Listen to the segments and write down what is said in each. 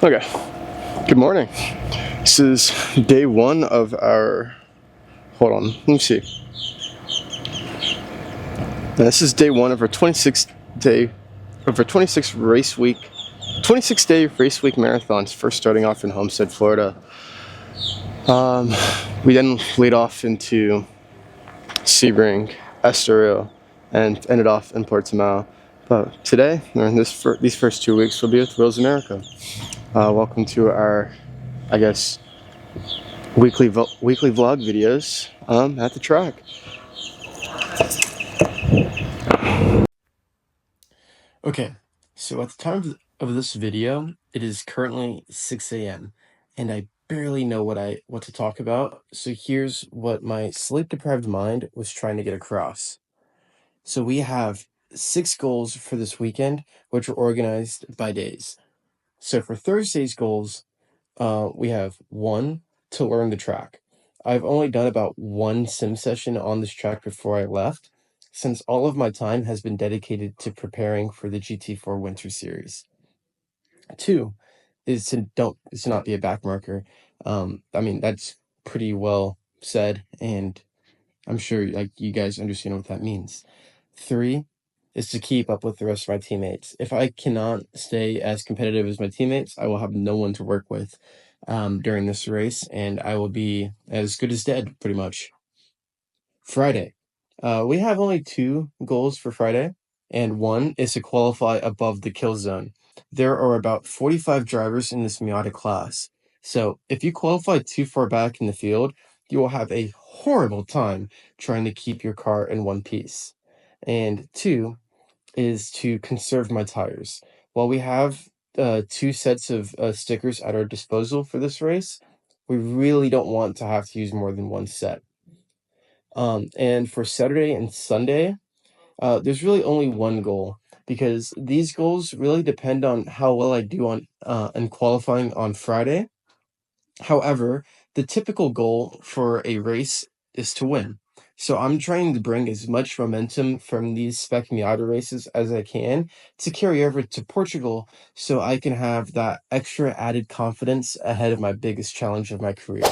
Okay, good morning. This is day one of our, hold on, let me see. This is day one of our 26th day, of our 26th race week, 26-day race week marathons, first starting off in Homestead, Florida. We then lead off into Sebring, Estoril, and ended off in Portimao. But today, or in these first 2 weeks, we'll be with Wheels America. Welcome to our, I guess, weekly vlog videos at the track. Okay, so at the time of this video, it is currently 6 a.m. and I barely know what to talk about. So here's what my sleep-deprived mind was trying to get across. So we have 6 goals for this weekend, which are organized by days. So for Thursday's goals, we have 1, to learn the track. I've only done about 1 sim session on this track before I left, since all of my time has been dedicated to preparing for the GT4 Winter Series. 2 is to not be a backmarker. I mean, that's pretty well said, and I'm sure like you guys understand what that means. 3 is to keep up with the rest of my teammates. If I cannot stay as competitive as my teammates, I will have no one to work with during this race, and I will be as good as dead, pretty much. Friday. We have only 2 goals for Friday, and 1 is to qualify above the kill zone. There are about 45 drivers in this Miata class, so if you qualify too far back in the field, you will have a horrible time trying to keep your car in one piece. And 2 is to conserve my tires. While we have 2 sets of stickers at our disposal for this race, we really don't want to have to use more than 1 set. And for Saturday and Sunday, there's really only 1 goal, because these goals really depend on how well I do on in qualifying on Friday. However, the typical goal for a race is to win. So I'm trying to bring as much momentum from these Spec Miata races as I can to carry over to Portugal, so I can have that extra added confidence ahead of my biggest challenge of my career.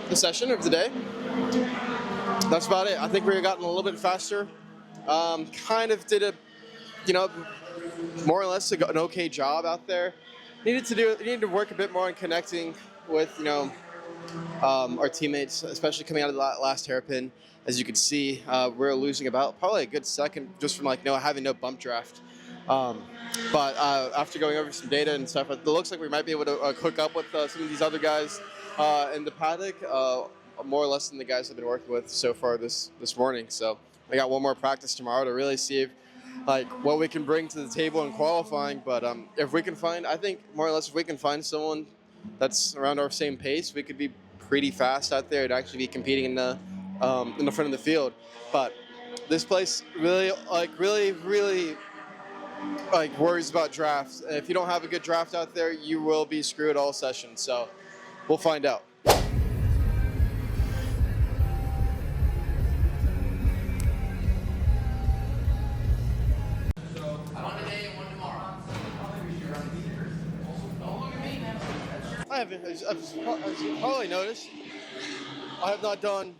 The session of the day. That's about it. I think we gotten a little bit faster. Kind of did a, more or less an okay job out there. Needed to work a bit more on connecting with, our teammates, especially coming out of the last hairpin. As you can see, we're losing probably a good second just from having no bump draft. But after going over some data and stuff, it looks like we might be able to hook up with some of these other guys in the paddock, more or less than the guys I've been working with so far this morning. So I got one more practice tomorrow to really see if, what we can bring to the table in qualifying. But if we can find, I think more or less, if we can find someone that's around our same pace, we could be pretty fast out there and actually be competing in the front of the field. But this place really worries about drafts. And if you don't have a good draft out there, you will be screwed all session. So we'll find out. I haven't. As you probably noticed, I have not done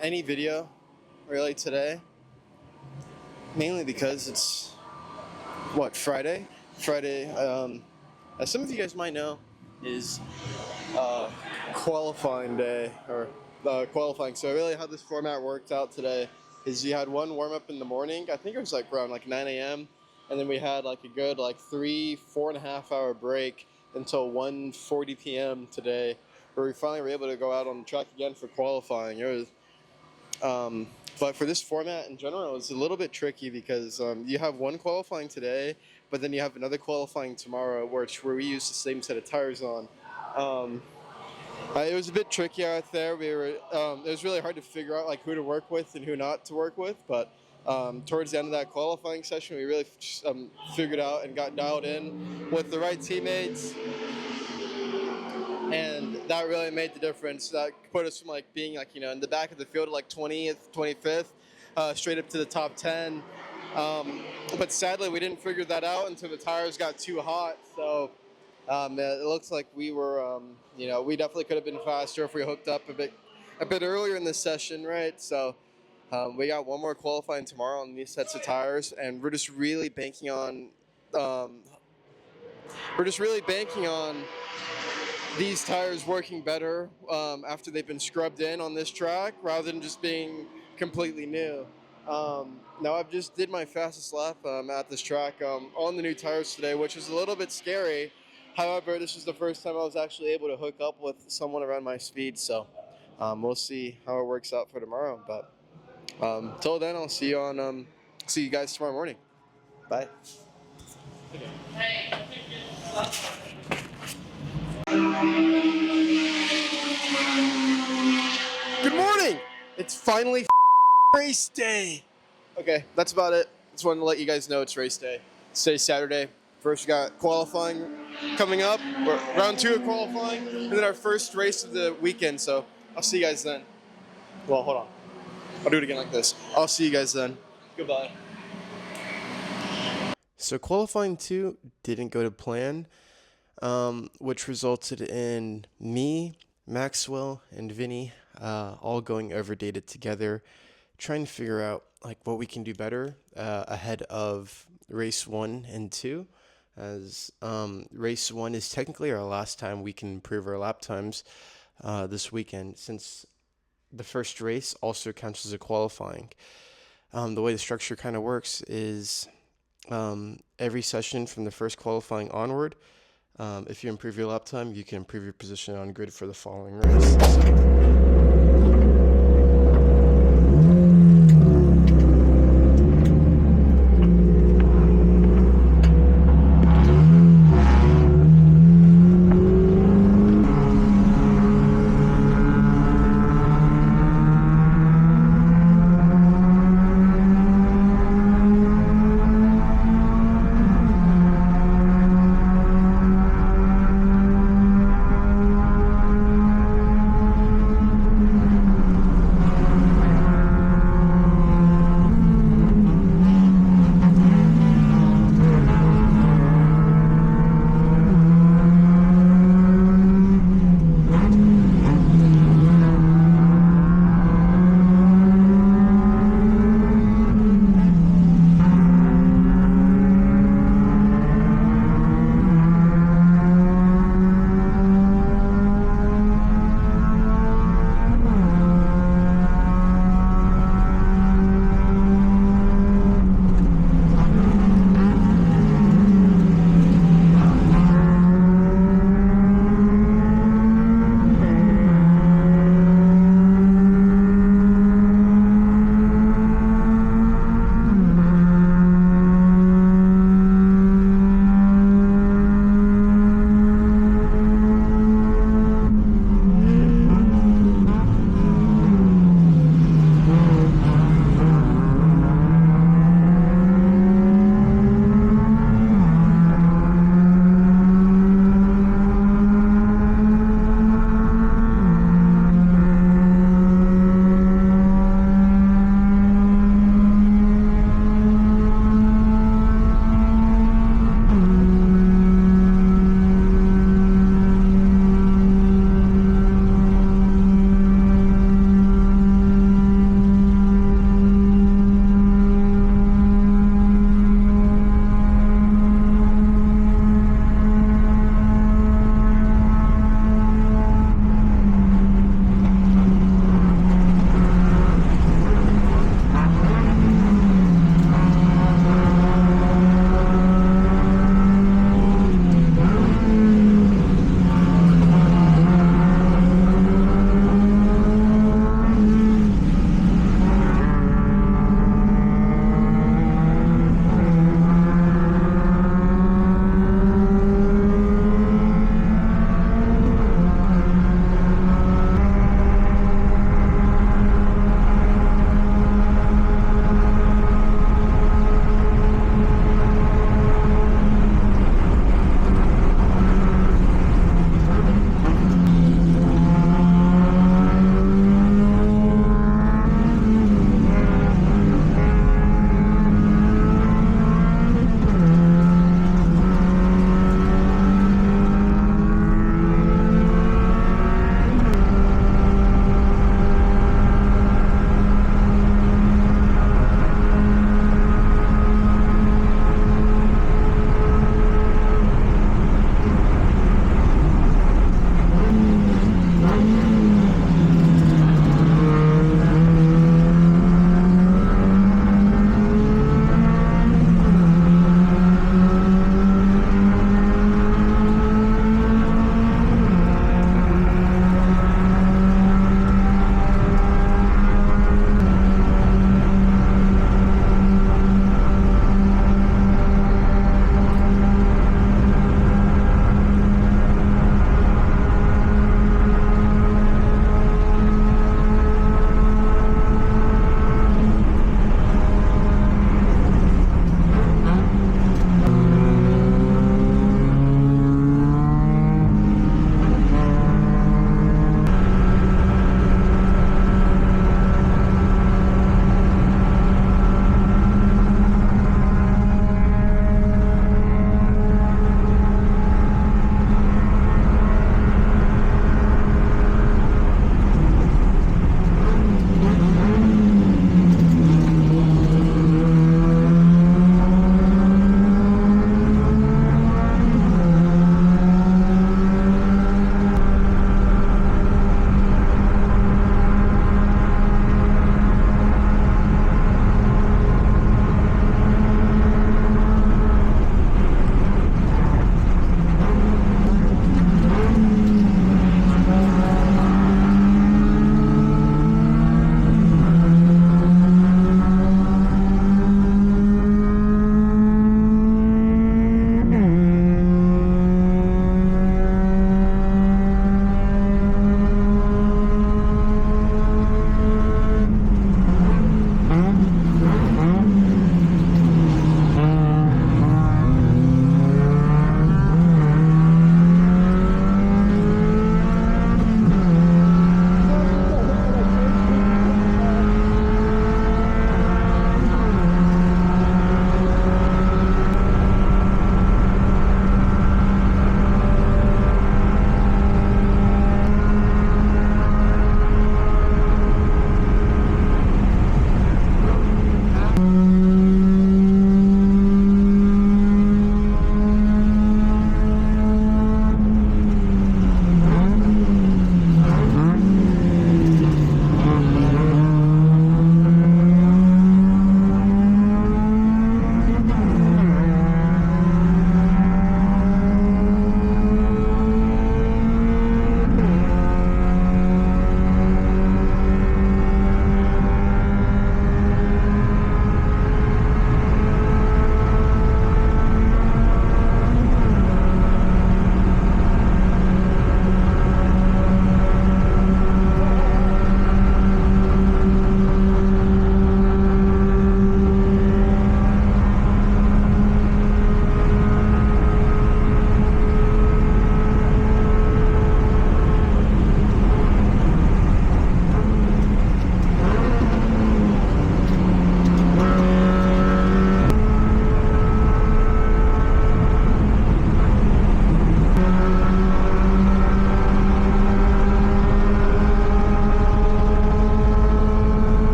any video really today, mainly because it's Friday. Friday, as some of you guys might know, is qualifying day, or qualifying. So really how this format worked out today is you had one warm up in the morning. I think it was like around like 9 a.m. And then we had like a good like 4.5 hour break until 1:40 p.m. today, where we finally were able to go out on the track again for qualifying. It was, but for this format in general, it's a little bit tricky because you have one qualifying today, but then you have another qualifying tomorrow, where we use the same set of tires on. It was a bit tricky out there. It was really hard to figure out like who to work with and who not to work with. But towards the end of that qualifying session, we really figured out and got dialed in with the right teammates, and that really made the difference. That put us from like being like in the back of the field at like 20th, 25th, straight up to the top 10. But sadly, we didn't figure that out until the tires got too hot. So. It looks like we were, we definitely could have been faster if we hooked up a bit earlier in the session, right? So we got one more qualifying tomorrow on these sets of tires, and we're just really banking on, these tires working better after they've been scrubbed in on this track, rather than just being completely new. Now I just did my fastest lap at this track on the new tires today, which is a little bit scary. However, this is the first time I was actually able to hook up with someone around my speed, so we'll see how it works out for tomorrow. But till then, I'll see you guys tomorrow morning. Bye. Good morning. It's finally race day. Okay, that's about it. Just wanted to let you guys know it's race day. Today's Saturday. First, we got qualifying coming up, or round 2 of qualifying, and then our first race of the weekend. So I'll see you guys then. Well, hold on. I'll do it again like this. I'll see you guys then. Goodbye. So qualifying 2 didn't go to plan, which resulted in me, Maxwell, and Vinny all going over data together, trying to figure out like what we can do better ahead of race 1 and 2. As race 1 is technically our last time we can improve our lap times this weekend, since the first race also counts as a qualifying. The way the structure kind of works is every session from the first qualifying onward, if you improve your lap time, you can improve your position on grid for the following race.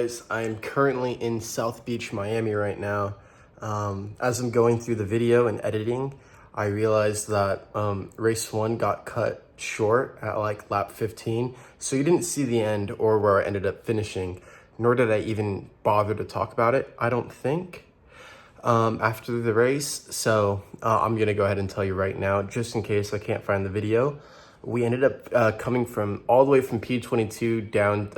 guys, I'm currently in South Beach, Miami right now. As I'm going through the video and editing, I realized that race 1 got cut short at like lap 15, so you didn't see the end or where I ended up finishing, nor did I even bother to talk about it, I don't think, after the race. So I'm gonna go ahead and tell you right now, just in case I can't find the video. We ended up coming from all the way from P22 down,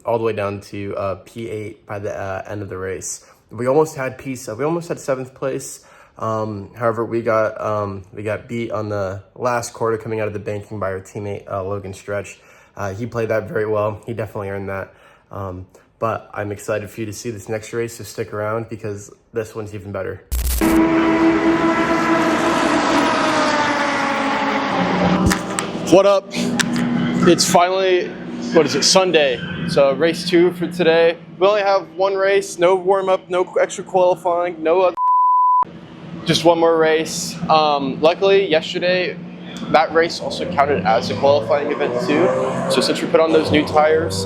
all the way down to P8 by the end of the race. We almost had we almost had 7th place. However, we got beat on the last quarter coming out of the banking by our teammate Logan Stretch. He played that very well. He definitely earned that. But I'm excited for you to see this next race, so stick around because this one's even better. What up? It's finally, Sunday. So race 2 for today. We only have one race, no warm-up, no extra qualifying, no other, just one more race. Luckily, yesterday, that race also counted as a qualifying event too. So since we put on those new tires,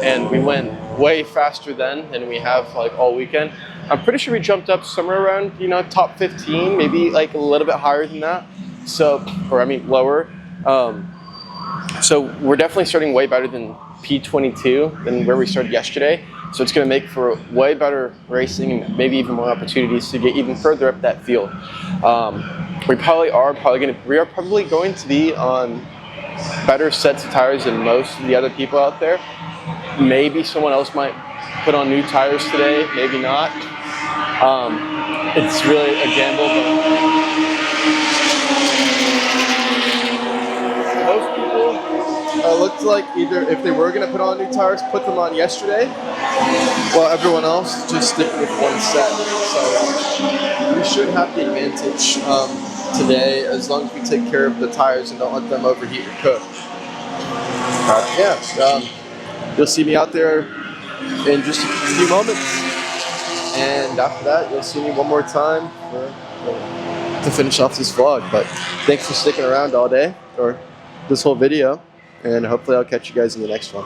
and we went way faster then than we have like all weekend. I'm pretty sure we jumped up somewhere around, you know, top 15, maybe like a little bit higher than that. So, or I mean lower. So we're definitely starting way better than P22 than where we started yesterday. So it's going to make for way better racing and maybe even more opportunities to get even further up that field. We are probably going to be on better sets of tires than most of the other people out there. Maybe someone else might put on new tires today, maybe not. It's really a gamble, but most people looked like either if they were going to put on new tires, put them on yesterday, while everyone else just sticking with one set. So we should have the advantage today as long as we take care of the tires and don't let them overheat or cook. You'll see me out there in just a few moments, and after that you'll see me one more time to finish off this vlog. But thanks for sticking around all day, or this whole video, and hopefully I'll catch you guys in the next one.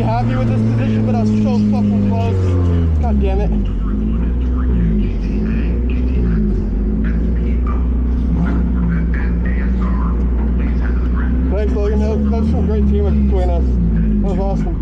happy with this position, but I was so fucking close. God damn it. Thanks, Logan. That was some great teamwork between us. That was awesome.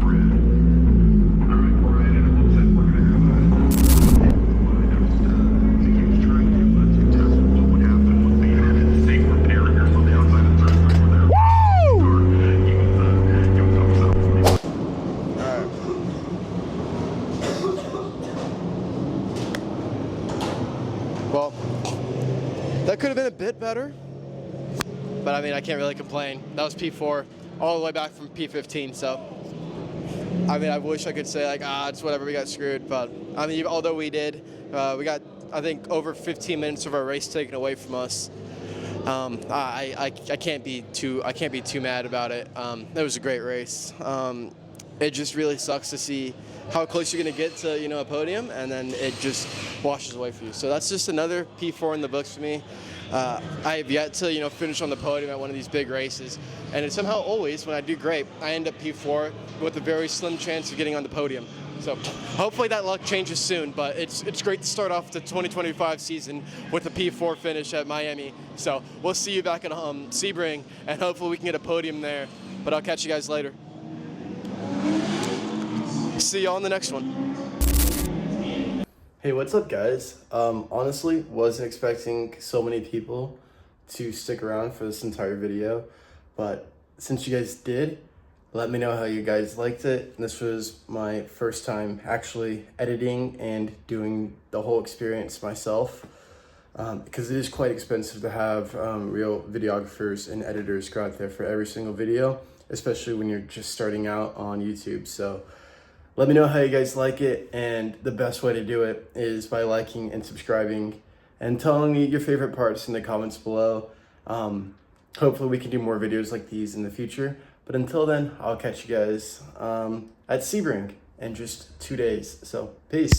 Well, that could have been a bit better, but I mean, I can't really complain. That was P4 all the way back from P15, so I mean, I wish I could say like, it's whatever, we got screwed, but I mean, although we did, we got, I think, over 15 minutes of our race taken away from us. I can't be too mad about it. It was a great race. It just really sucks to see how close you're going to get to, you know, a podium, and then it just washes away for you. So that's just another P4 in the books for me. I have yet to, you know, finish on the podium at one of these big races, and it's somehow always, when I do great, I end up P4 with a very slim chance of getting on the podium. So hopefully that luck changes soon, but it's great to start off the 2025 season with a P4 finish at Miami. So we'll see you back in Sebring, and hopefully we can get a podium there. But I'll catch you guys later. See y'all in the next one. Hey, what's up, guys? Honestly, wasn't expecting so many people to stick around for this entire video, but since you guys did, let me know how you guys liked it. This was my first time actually editing and doing the whole experience myself, because it is quite expensive to have real videographers and editors go out there for every single video, especially when you're just starting out on YouTube. So let me know how you guys like it, and the best way to do it is by liking and subscribing and telling me your favorite parts in the comments below. Hopefully we can do more videos like these in the future, but until then, I'll catch you guys at Sebring in just 2 days. So peace.